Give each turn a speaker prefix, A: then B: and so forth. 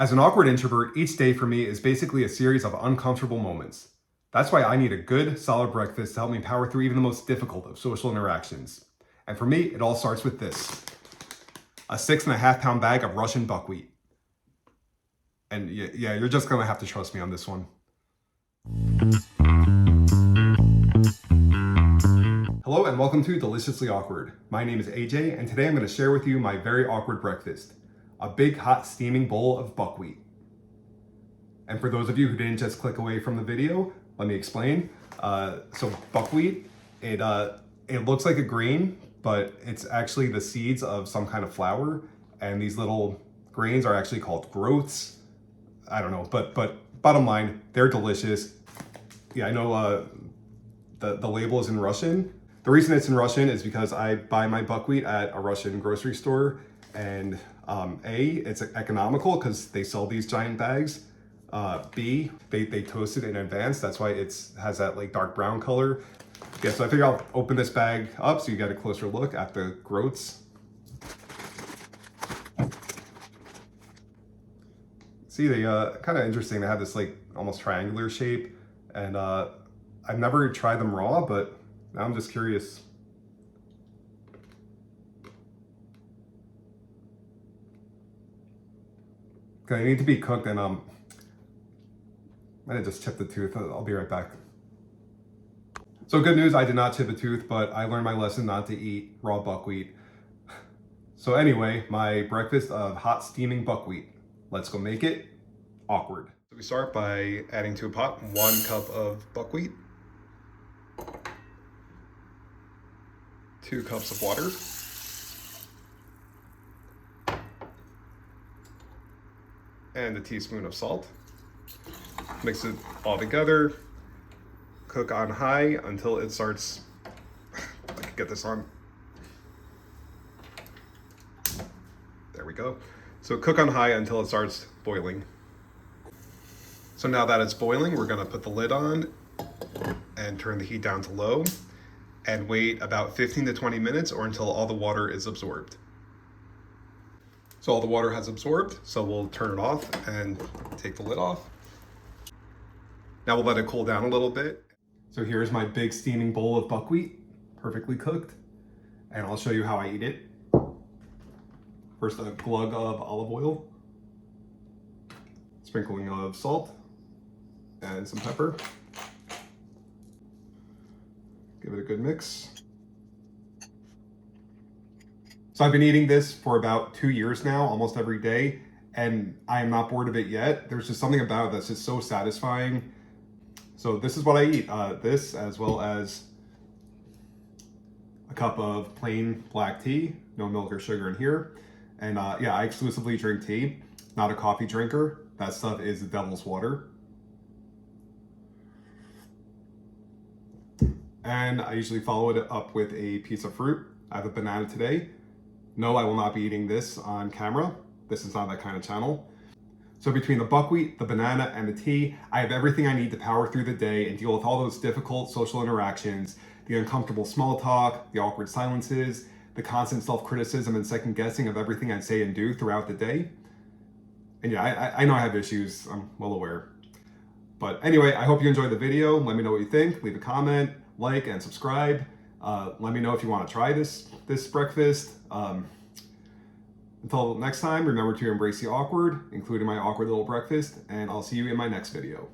A: As an awkward introvert, each day for me is basically a series of uncomfortable moments. That's why I need a good, solid breakfast to help me power through even the most difficult of social interactions. And for me, it all starts with this: a 6.5 pound bag of Russian buckwheat. And yeah, you're just gonna have to trust me on this one. Hello and welcome to Deliciously Awkward. My name is AJ, and today I'm going to share with you my very awkward breakfast: a big, hot, steaming bowl of buckwheat. And for those of you who didn't just click away from the video, let me explain. So buckwheat, it looks like a grain, but it's actually the seeds of some kind of flour, and these little grains are actually called groats. I don't know, but bottom line, they're delicious. Yeah, I know the label is in Russian. The reason it's in Russian is because I buy my buckwheat at a Russian grocery store, and it's economical because they sell these giant bags. B, they toast it in advance. That's why it has that like dark brown color. Yeah, so I figure I'll open this bag up so you get a closer look at the groats. See, they kind of interesting. They have this like almost triangular shape, and I've never tried them raw, but now I'm just curious. Okay, they need to be cooked, and I just chipped the tooth. I'll be right back. So good news, I did not chip a tooth, but I learned my lesson not to eat raw buckwheat. So anyway, my breakfast of hot steaming buckwheat. Let's go make it awkward. So we start by adding to a pot 1 cup of buckwheat, 2 cups of water, and a teaspoon of salt. Mix it all together. Cook on high until it starts, I can get this on. There we go. So cook on high until it starts boiling. So now that it's boiling, we're gonna put the lid on and turn the heat down to low and wait about 15 to 20 minutes or until all the water is absorbed. So all the water has absorbed, so we'll turn it off and take the lid off. Now we'll let it cool down a little bit. So here's my big steaming bowl of buckwheat, perfectly cooked, and I'll show you how I eat it. First, a glug of olive oil, sprinkling of salt, and some pepper. Give it a good mix. So I've been eating this for about 2 years now, almost every day, and I am not bored of it yet. There's just something about it that's just so satisfying. So this is what I eat, this as well as a cup of plain black tea, no milk or sugar in here. And yeah, I exclusively drink tea, not a coffee drinker. That stuff is the devil's water. And I usually follow it up with a piece of fruit. I have a banana today. No, I will not be eating this on camera. This is not that kind of channel. So between the buckwheat, the banana, and the tea, I have everything I need to power through the day and deal with all those difficult social interactions, the uncomfortable small talk, the awkward silences, the constant self-criticism and second guessing of everything I say and do throughout the day. And yeah, I know I have issues, I'm well aware. But anyway, I hope you enjoyed the video. Let me know what you think. Leave a comment, like, and subscribe. Let me know if you want to try this breakfast. Until next time, remember to embrace the awkward, including my awkward little breakfast, and I'll see you in my next video.